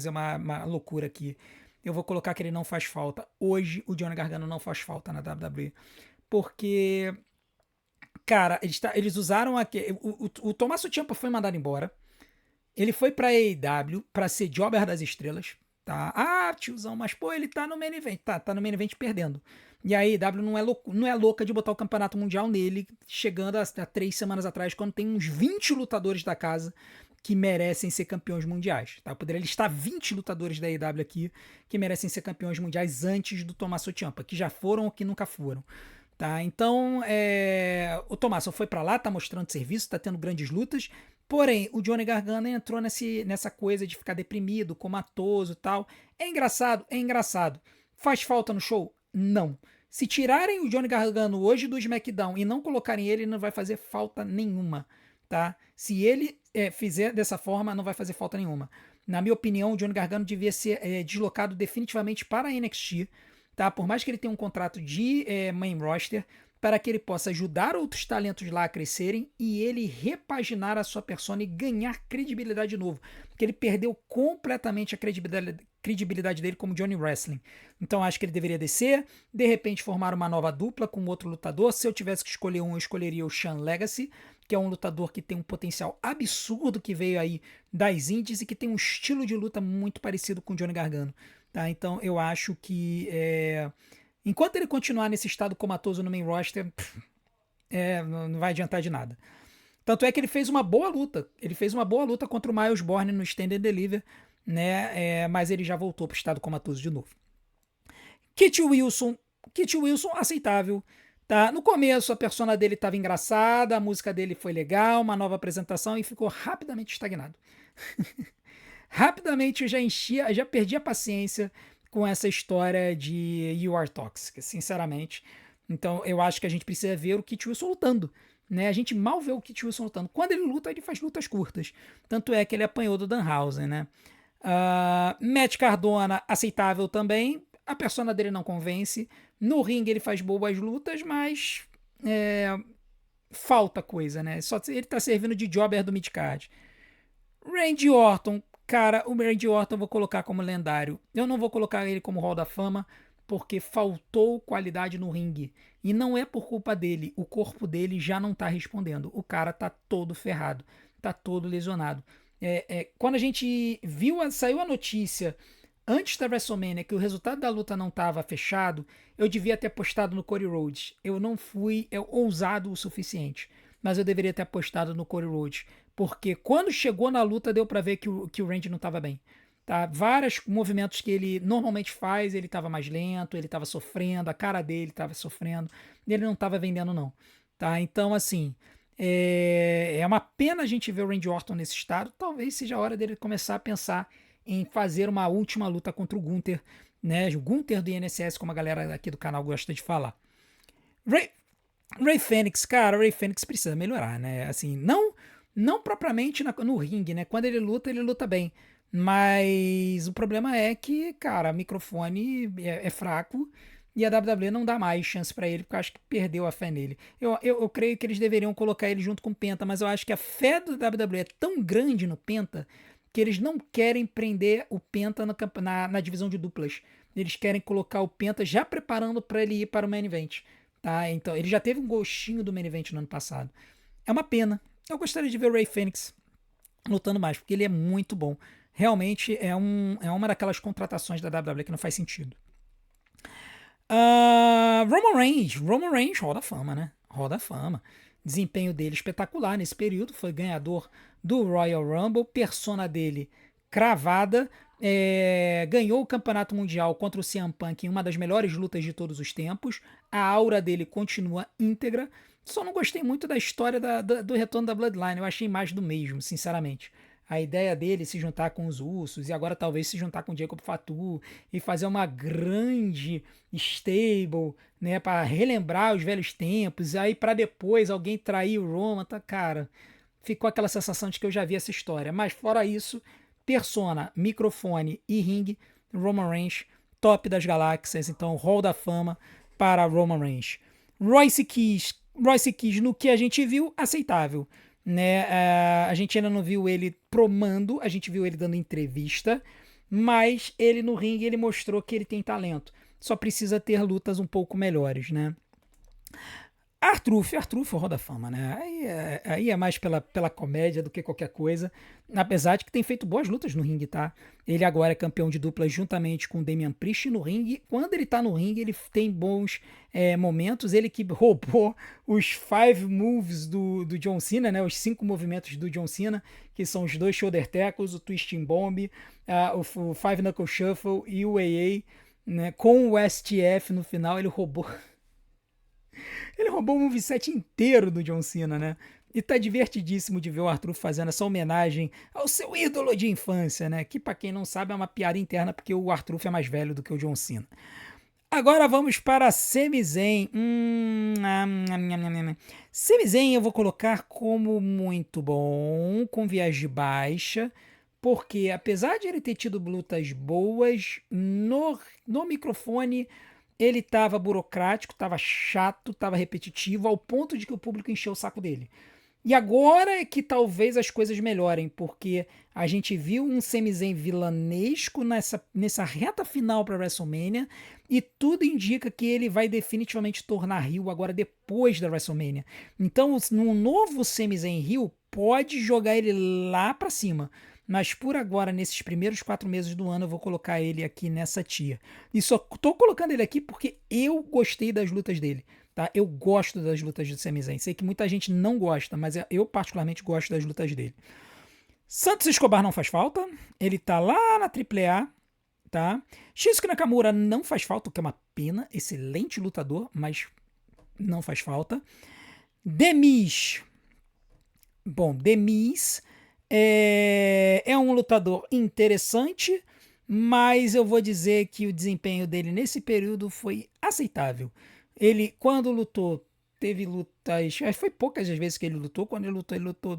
uma loucura aqui. Eu vou colocar que ele não faz falta. Hoje o Johnny Gargano não faz falta na WWE. Porque, cara, eles usaram aqui. O Tommaso Ciampa foi mandado embora. Ele foi pra AEW pra ser Jobber das Estrelas. Tá? Ah, tiozão, mas pô, ele tá no main event. Tá no main event perdendo. E a AEW não é louca de botar o campeonato mundial nele, chegando a 3 semanas atrás, quando tem uns 20 lutadores da casa que merecem ser campeões mundiais. Tá? Eu poderia listar 20 lutadores da AEW aqui que merecem ser campeões mundiais antes do Tommaso Ciampa, que já foram ou que nunca foram. Tá? Então, o Tommaso foi pra lá, tá mostrando serviço, tá tendo grandes lutas. Porém, o Johnny Gargano entrou nessa coisa de ficar deprimido, comatoso e tal. É engraçado? É engraçado. Faz falta no show? Não. Se tirarem o Johnny Gargano hoje do SmackDown e não colocarem ele, não vai fazer falta nenhuma, tá? Se ele fizer dessa forma, não vai fazer falta nenhuma. Na minha opinião, o Johnny Gargano devia ser deslocado definitivamente para a NXT, tá? Por mais que ele tenha um contrato de main roster, para que ele possa ajudar outros talentos lá a crescerem e ele repaginar a sua persona e ganhar credibilidade de novo. Porque ele perdeu completamente a credibilidade dele como Johnny Wrestling. Então acho que ele deveria descer, de repente formar uma nova dupla com outro lutador. Se eu tivesse que escolher um, eu escolheria o Sean Legacy, que é um lutador que tem um potencial absurdo, que veio aí das indies e que tem um estilo de luta muito parecido com o Johnny Gargano. Tá? Então eu acho que enquanto ele continuar nesse estado comatoso no main roster, não vai adiantar de nada. Tanto é que ele fez uma boa luta. Ele fez uma boa luta contra o Miles Borne no Stand and Deliver, né? Mas ele já voltou para o estado comatoso de novo. Kit Wilson. Kit Wilson, aceitável. Tá? No começo, a persona dele estava engraçada, a música dele foi legal, uma nova apresentação e ficou rapidamente estagnado. Rapidamente eu já perdi a paciência com essa história de You Are Toxic, sinceramente. Então eu acho que a gente precisa ver o Kit Wilson lutando. Né? A gente mal vê o Kit Wilson lutando. Quando ele luta, ele faz lutas curtas. Tanto é que ele apanhou do Danhausen, né? Matt Cardona, aceitável também. A persona dele não convence. No ringue ele faz boas lutas, mas falta coisa, né? Só ele tá servindo de jobber do midcard. Randy Orton, cara, o Randy Orton eu vou colocar como lendário. Eu não vou colocar ele como Hall da Fama, porque faltou qualidade no ringue. E não é por culpa dele, o corpo dele já não tá respondendo. O cara tá todo ferrado, tá todo lesionado. Quando a gente saiu a notícia antes da WrestleMania que o resultado da luta não estava fechado, eu devia ter apostado no Cody Rhodes. Eu não fui ousado o suficiente, mas eu deveria ter apostado no Cody Rhodes, porque quando chegou na luta deu para ver que o Randy não estava bem. Tá? Vários movimentos que ele normalmente faz, ele estava mais lento, ele estava sofrendo, a cara dele estava sofrendo, ele não estava vendendo não. Tá? Então, assim, é uma pena a gente ver o Randy Orton nesse estado. Talvez seja a hora dele começar a pensar em fazer uma última luta contra o Gunther, né? O Gunther do INSS, como a galera aqui do canal gosta de falar. Ray Fênix, cara, o Ray Fênix precisa melhorar, né? Assim, não propriamente no ringue, né? Quando ele luta bem. Mas o problema é que, cara, o microfone é fraco e a WWE não dá mais chance pra ele, porque eu acho que perdeu a fé nele. Eu creio que eles deveriam colocar ele junto com o Penta, mas eu acho que a fé do WWE é tão grande no Penta que eles não querem prender o Penta na divisão de duplas. Eles querem colocar o Penta já preparando para ele ir para o main event. Tá? Então, ele já teve um gostinho do main event no ano passado. É uma pena. Eu gostaria de ver o Ray Fênix lutando mais, porque ele é muito bom. Realmente é uma daquelas contratações da WWE que não faz sentido. Roman Reigns, Hall da Fama, né? Hall da Fama. Desempenho dele espetacular nesse período, foi ganhador do Royal Rumble, persona dele cravada, ganhou o campeonato mundial contra o CM Punk em uma das melhores lutas de todos os tempos, a aura dele continua íntegra, só não gostei muito da história do retorno da Bloodline, eu achei mais do mesmo, sinceramente. A ideia dele se juntar com os Usos e agora talvez se juntar com o Jacob Fatu e fazer uma grande stable, né, para relembrar os velhos tempos, aí para depois alguém trair o Roman, tá, cara, ficou aquela sensação de que eu já vi essa história. Mas fora isso, persona, microfone e ringue, Roman Reigns, top das galáxias, então Hall da Fama para Roman Reigns. Royce Keys, no que a gente viu, aceitável. Né? A gente ainda não viu ele promando, a gente viu ele dando entrevista, mas ele no ringue ele mostrou que ele tem talento. Só precisa ter lutas um pouco melhores, né? Artruf, Hall da Fama, né? Aí é mais pela comédia do que qualquer coisa. Apesar de que tem feito boas lutas no ringue, tá? Ele agora é campeão de duplas juntamente com o Damian Priest no ringue. Quando ele tá no ringue, ele tem bons momentos. Ele que roubou os 5 moves do John Cena, né? Os 5 movimentos do John Cena, que são os 2 shoulder tackles, o Twisting Bomb, o 5 Knuckle Shuffle e o AA, né? Com o STF no final, ele roubou. Ele roubou o moveset inteiro do John Cena, né? E tá divertidíssimo de ver o Arthur fazendo essa homenagem ao seu ídolo de infância, né? Que pra quem não sabe é uma piada interna porque o Arthur é mais velho do que o John Cena. Agora vamos para Sami Zayn. Sami Zayn eu vou colocar como muito bom, com viagem baixa, porque apesar de ele ter tido lutas boas, no microfone ele estava burocrático, estava chato, estava repetitivo, ao ponto de que o público encheu o saco dele. E agora é que talvez as coisas melhorem, porque a gente viu um Sami Zayn vilanesco nessa reta final para WrestleMania, e tudo indica que ele vai definitivamente tornar heel agora depois da WrestleMania. Então, no novo Sami Zayn heel, pode jogar ele lá para cima. Mas por agora, nesses primeiros 4 meses do ano, eu vou colocar ele aqui nessa tier. E só tô colocando ele aqui porque eu gostei das lutas dele. Tá? Eu gosto das lutas do Sami Zayn. Sei que muita gente não gosta, mas eu particularmente gosto das lutas dele. Santos Escobar não faz falta. Ele tá lá na AAA. tá? Shinsuke Nakamura não faz falta, o que é uma pena. Excelente lutador, mas não faz falta. The Miz. Bom, The Miz é um lutador interessante, mas eu vou dizer que o desempenho dele nesse período foi aceitável. Ele, quando lutou, teve lutas. Foi poucas as vezes que ele lutou. Quando ele lutou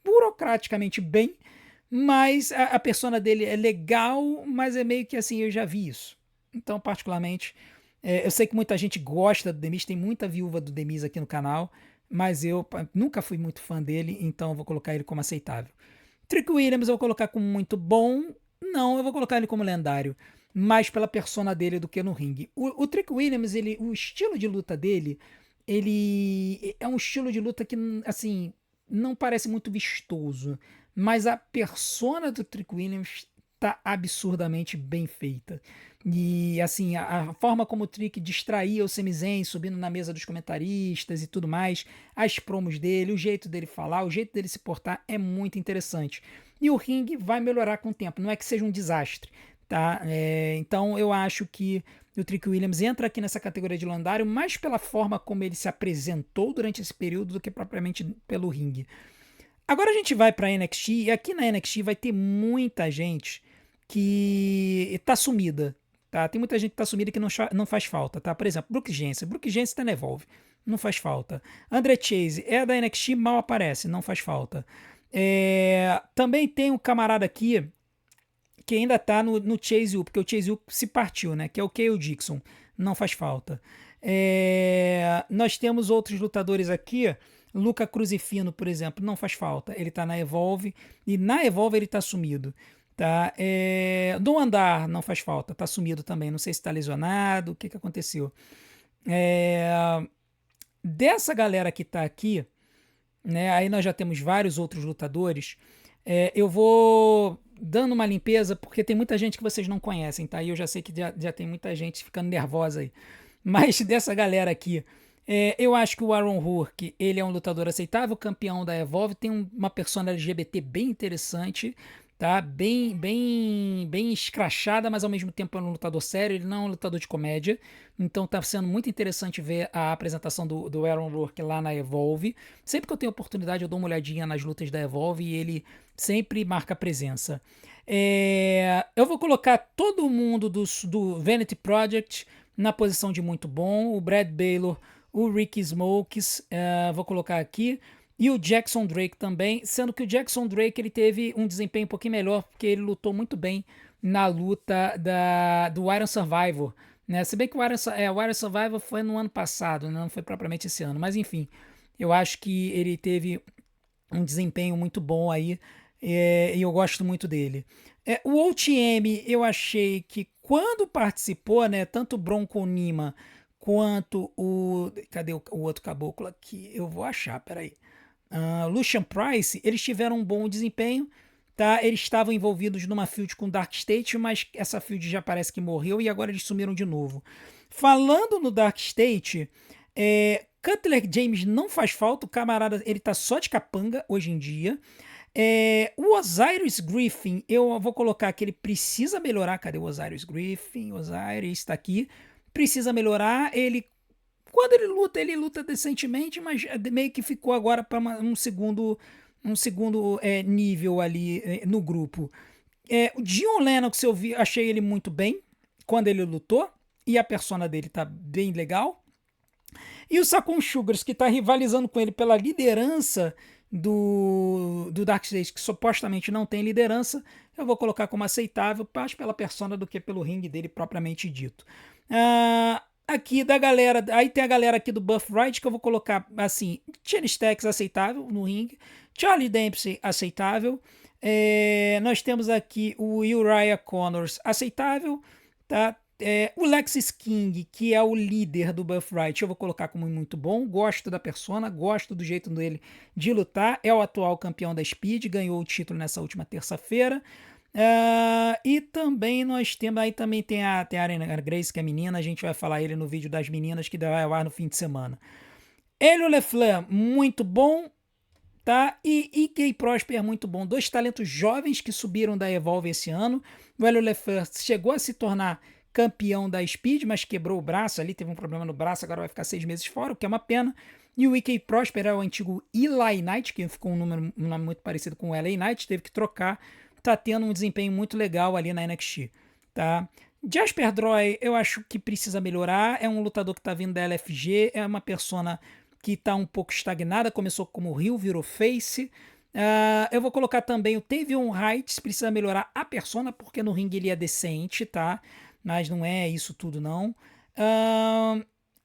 burocraticamente bem. Mas a persona dele é legal, mas é meio que assim, eu já vi isso. Então, particularmente, eu sei que muita gente gosta do Demis, tem muita viúva do Demis aqui no canal, mas eu nunca fui muito fã dele, então eu vou colocar ele como aceitável. Trick Williams eu vou colocar como muito bom, não, eu vou colocar ele como lendário, mais pela persona dele do que no ringue. O Trick Williams, o estilo de luta dele, ele é um estilo de luta que, assim, não parece muito vistoso, mas a persona do Trick Williams tá absurdamente bem feita. E assim, a forma como o Trick distraía o Sami Zayn subindo na mesa dos comentaristas e tudo mais, as promos dele, o jeito dele falar, o jeito dele se portar é muito interessante. E o ringue vai melhorar com o tempo, não é que seja um desastre, tá? Então eu acho que o Trick Williams entra aqui nessa categoria de lendário mais pela forma como ele se apresentou durante esse período do que propriamente pelo ringue. Agora a gente vai para NXT e aqui na NXT vai ter muita gente que tá sumida, tá? Tem muita gente que tá sumida que não faz falta, tá? Por exemplo, Brooke Jensen tá na Evolve, não faz falta. André Chase é da NXT, mal aparece, não faz falta. Também tem um camarada aqui que ainda tá no Chase U, porque o Chase U se partiu, né? Que é o Cale Dixon, não faz falta. Nós temos outros lutadores aqui. Luca Crucifino, por exemplo, não faz falta. Ele tá na Evolve e na Evolve ele tá sumido. Tá? Dom Andar não faz falta, tá sumido também. Não sei se tá lesionado, o que aconteceu. Dessa galera que tá aqui, né? Aí nós já temos vários outros lutadores. Eu vou dando uma limpeza porque tem muita gente que vocês não conhecem, tá? E eu já sei que já tem muita gente ficando nervosa aí. Mas dessa galera aqui, eu acho que o Aaron Rourke, ele é um lutador aceitável, campeão da Evolve, tem uma persona LGBT bem interessante, tá? Bem escrachada, mas ao mesmo tempo é um lutador sério, ele não é um lutador de comédia, então tá sendo muito interessante ver a apresentação do Aaron Rourke lá na Evolve. Sempre que eu tenho oportunidade eu dou uma olhadinha nas lutas da Evolve e ele sempre marca presença. Eu vou colocar todo mundo do Vanity Project na posição de muito bom, o Brad Baylor, o Ricky Smokes, vou colocar aqui, e o Jackson Drake também, sendo que o Jackson Drake ele teve um desempenho um pouquinho melhor, porque ele lutou muito bem na luta do Iron Survivor, né? Se bem que o Iron Survivor foi no ano passado, né? Não foi propriamente esse ano, mas enfim, eu acho que ele teve um desempenho muito bom aí, e eu gosto muito dele. O OTM, eu achei que quando participou, né, tanto o Bronco Nima quanto o... Cadê o outro caboclo aqui? Eu vou achar, peraí. Lucian Price, eles tiveram um bom desempenho, tá? Eles estavam envolvidos numa feud com Dark State, mas essa feud já parece que morreu e agora eles sumiram de novo. Falando no Dark State, Cutler James não faz falta, o camarada, ele tá só de capanga hoje em dia. O Osiris Griffin, eu vou colocar que ele precisa melhorar. Cadê o Osiris Griffin? Osiris está aqui. Precisa melhorar. Quando ele luta decentemente, mas meio que ficou agora para um segundo nível ali no grupo. O Dion Lennox achei ele muito bem quando ele lutou e a persona dele tá bem legal. E o Sakon Sugars, que tá rivalizando com ele pela liderança do Dark Stage, que supostamente não tem liderança, eu vou colocar como aceitável, mais pela persona do que pelo ringue dele propriamente dito. Aqui da galera, aí tem a galera aqui do Buff Ride, que eu vou colocar assim, Chen Stacks aceitável no ringue, Charlie Dempsey aceitável, nós temos aqui o Uriah Connors aceitável, tá? O Lexis King, que é o líder do Buff Right, eu vou colocar como muito bom. Gosto da persona, gosto do jeito dele de lutar. É o atual campeão da Speed, ganhou o título nessa última terça-feira. E também nós temos, aí também tem a Ariana Grace, que é menina, a gente vai falar ele no vídeo das meninas que vai ao ar no fim de semana. Hélio Lefleur, muito bom, tá? E EK Prosper é muito bom. 2 talentos jovens que subiram da Evolve esse ano. O Hélio Lefert chegou a se tornar campeão da Speed, mas quebrou o braço ali, teve um problema no braço, agora vai ficar 6 meses fora, o que é uma pena. E o EK Prosper é o antigo Eli Knight, que ficou um nome muito parecido com o LA Knight, teve que trocar. Tá tendo um desempenho muito legal ali na NXT, tá? Jasper Droy, eu acho que precisa melhorar. É um lutador que tá vindo da LFG, é uma persona que tá um pouco estagnada, começou como heel, virou face. Eu vou colocar também o Tavion Heights, precisa melhorar a persona, porque no ringue ele é decente, tá? Mas não é isso tudo, não.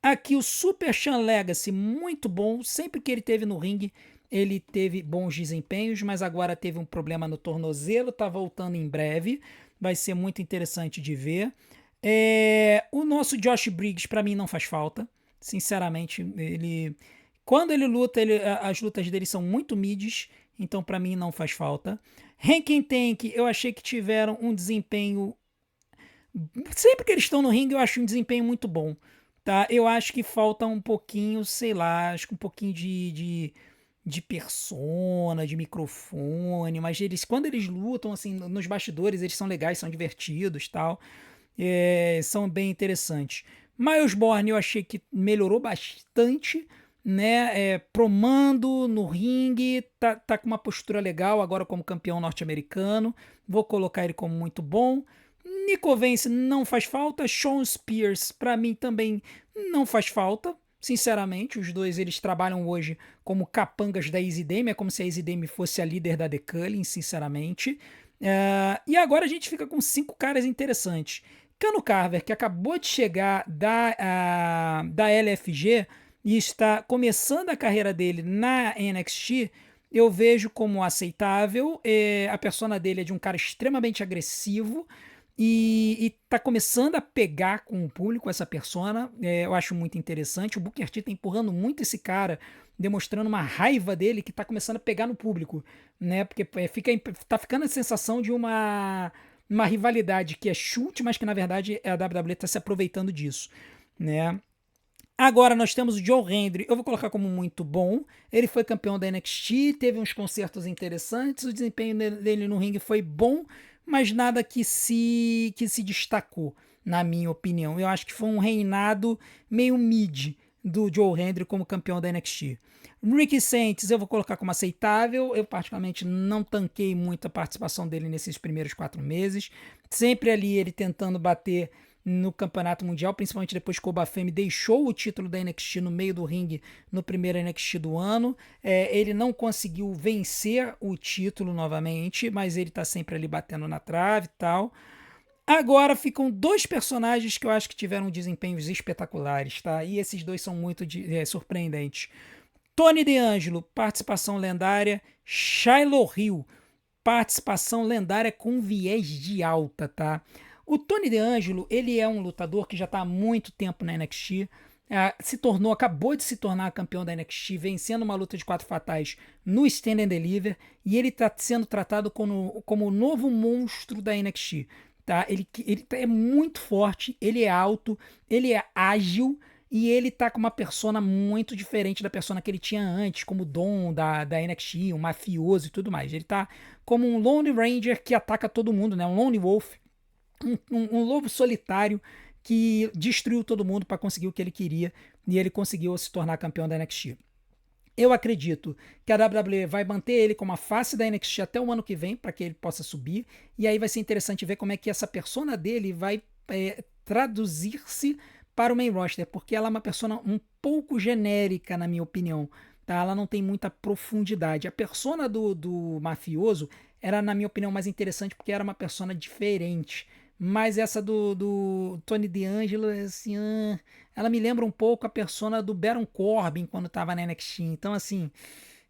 Aqui o Super Sean Legacy, muito bom. Sempre que ele teve no ringue, ele teve bons desempenhos, mas agora teve um problema no tornozelo, tá voltando em breve. Vai ser muito interessante de ver. O nosso Josh Briggs, para mim, não faz falta. Sinceramente, quando ele luta, as lutas dele são muito mids, então para mim não faz falta. Rankin Tank, eu achei que tiveram um desempenho. Sempre que eles estão no ringue, eu acho um desempenho muito bom. Tá? Eu acho que falta um pouquinho, sei lá, acho que um pouquinho de persona, de microfone, mas quando eles lutam, assim, nos bastidores, eles são legais, são divertidos, tal, são bem interessantes. Miles Bourne eu achei que melhorou bastante, né, promando no ringue, tá com uma postura legal agora como campeão norte-americano, vou colocar ele como muito bom. Nico Vence não faz falta, Sean Spears para mim também não faz falta, sinceramente. Os dois eles trabalham hoje como capangas da Easy Dame, é como se a Easy Dame fosse a líder da The Culling, sinceramente. E agora a gente fica com 5 caras interessantes. Cano Carver, que acabou de chegar da LFG e está começando a carreira dele na NXT, eu vejo como aceitável. A persona dele é de um cara extremamente agressivo, e tá começando a pegar com o público essa persona. Eu acho muito interessante. O Booker T tá empurrando muito esse cara, demonstrando uma raiva dele que tá começando a pegar no público, né? Porque tá ficando a sensação de uma rivalidade que é chute, mas que na verdade a WWE tá se aproveitando disso, né? Agora nós temos o Joe Hendry, eu vou colocar como muito bom. Ele foi campeão da NXT, teve uns concertos interessantes, o desempenho dele no ringue foi bom, mas nada que se destacou, na minha opinião. Eu acho que foi um reinado meio mid do Joe Hendry como campeão da NXT. Ricky Saints eu vou colocar como aceitável. Eu particularmente não tanquei muito a participação dele nesses primeiros 4 meses. Sempre ali ele tentando bater no campeonato mundial, principalmente depois que o Bafemi deixou o título da NXT no meio do ringue no primeiro NXT do ano. Ele não conseguiu vencer o título novamente, mas ele tá sempre ali batendo na trave e tal. Agora ficam 2 personagens que eu acho que tiveram desempenhos espetaculares, tá? E esses 2 são muito surpreendentes. Tony D'Angelo, participação lendária. Shiloh Hill, participação lendária com viés de alta, tá? O Tony D'Angelo, ele é um lutador que já está há muito tempo na NXT, acabou de se tornar campeão da NXT, vencendo uma luta de 4 fatais no Stand and Deliver, e ele está sendo tratado como o novo monstro da NXT. Tá? Ele é muito forte, ele é alto, ele é ágil, e ele tá com uma persona muito diferente da persona que ele tinha antes, como o Dom da NXT, um mafioso e tudo mais. Ele tá como um Lone Ranger que ataca todo mundo, né? Um Lone Wolf, um lobo solitário que destruiu todo mundo para conseguir o que ele queria, e ele conseguiu se tornar campeão da NXT. Eu acredito que a WWE vai manter ele como a face da NXT até o ano que vem, para que ele possa subir, e aí vai ser interessante ver como é que essa persona dele vai traduzir-se para o main roster, porque ela é uma persona um pouco genérica, na minha opinião. Tá? Ela não tem muita profundidade. A persona do mafioso era, na minha opinião, mais interessante, porque era uma persona diferente. Mas essa do Tony D'Angelo, assim, ela me lembra um pouco a persona do Baron Corbin quando estava na NXT. Então, assim,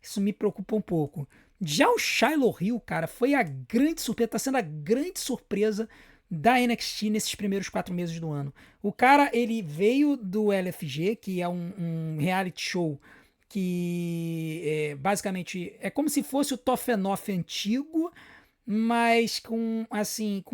isso me preocupa um pouco. Já o Shiloh Hill, cara, foi a grande surpresa, tá sendo a grande surpresa da NXT nesses primeiros 4 meses do ano. O cara, ele veio do LFG, que é um reality show que basicamente é como se fosse o Toffenoff antigo, mas com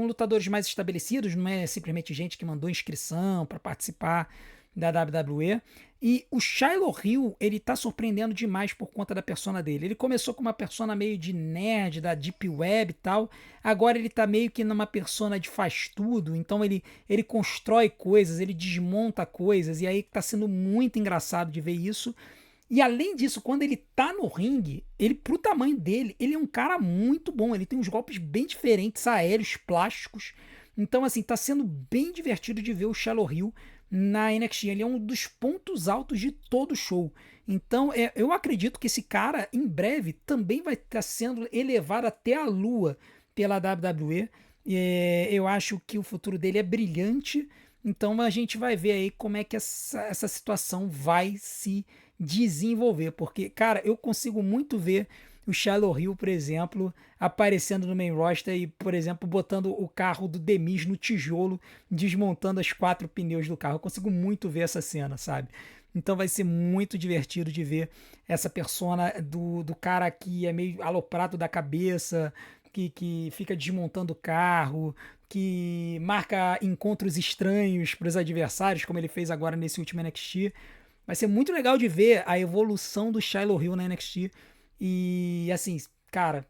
lutadores mais estabelecidos, não é simplesmente gente que mandou inscrição para participar. da WWE. E o Shiloh Hill, ele tá surpreendendo demais por conta da persona dele. Ele começou com uma persona meio de nerd, da Deep Web e tal. Agora ele tá meio que numa persona de faz tudo. Então ele constrói coisas, ele desmonta coisas. E aí tá sendo muito engraçado de ver isso. E além disso, quando ele tá no ringue, ele, pro tamanho dele, ele é um cara muito bom. Ele tem uns golpes bem diferentes, aéreos, plásticos. Então, assim, tá sendo bem divertido de ver o Shiloh Hill na NXT. Ele é um dos pontos altos de todo o show. Então, eu acredito que esse cara, em breve, também vai estar sendo elevado até a lua pela WWE. Eu acho que o futuro dele é brilhante. Então, a gente vai ver aí como é que essa situação vai se desenvolver. Porque, cara, eu consigo muito ver o Shiloh Hill, por exemplo, aparecendo no main roster e, por exemplo, botando o carro do The Miz no tijolo, desmontando os 4 pneus do carro. Eu consigo muito ver essa cena, sabe? Então vai ser muito divertido de ver essa persona do cara que é meio aloprado da cabeça, que fica desmontando o carro, que marca encontros estranhos para os adversários, como ele fez agora nesse último NXT. Vai ser muito legal de ver a evolução do Shiloh Hill na NXT. E assim, cara,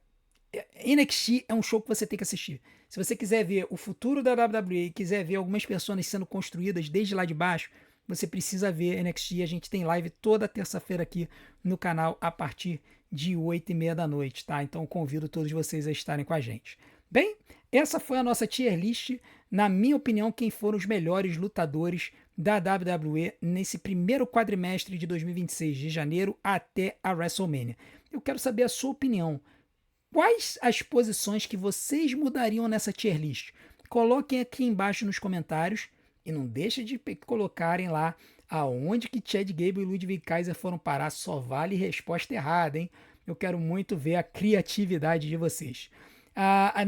NXT é um show que você tem que assistir. Se você quiser ver o futuro da WWE e quiser ver algumas pessoas sendo construídas desde lá de baixo, você precisa ver NXT. A gente tem live toda terça-feira aqui no canal a partir de 8h30 da noite, tá? Então convido todos vocês a estarem com a gente. Bem, essa foi a nossa tier list. Na minha opinião, quem foram os melhores lutadores da WWE nesse primeiro quadrimestre de 2026, de janeiro até a WrestleMania. Eu quero saber a sua opinião. Quais as posições que vocês mudariam nessa tier list? Coloquem aqui embaixo nos comentários e não deixe de colocarem lá aonde que Chad Gable e Ludwig Kaiser foram parar. Só vale resposta errada, hein? Eu quero muito ver a criatividade de vocês.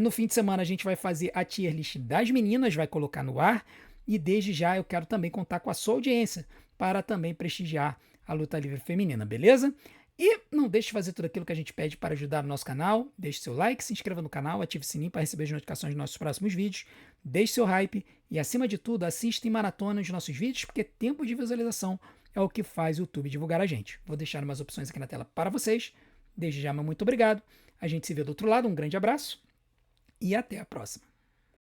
No fim de semana a gente vai fazer a tier list das meninas, vai colocar no ar. E desde já eu quero também contar com a sua audiência para também prestigiar a luta livre feminina, beleza? E não deixe de fazer tudo aquilo que a gente pede para ajudar o nosso canal. Deixe seu like, se inscreva no canal, ative o sininho para receber as notificações dos nossos próximos vídeos. Deixe seu hype e, acima de tudo, assista em maratona os nossos vídeos, porque tempo de visualização é o que faz o YouTube divulgar a gente. Vou deixar umas opções aqui na tela para vocês. Desde já, muito obrigado. A gente se vê do outro lado. Um grande abraço e até a próxima.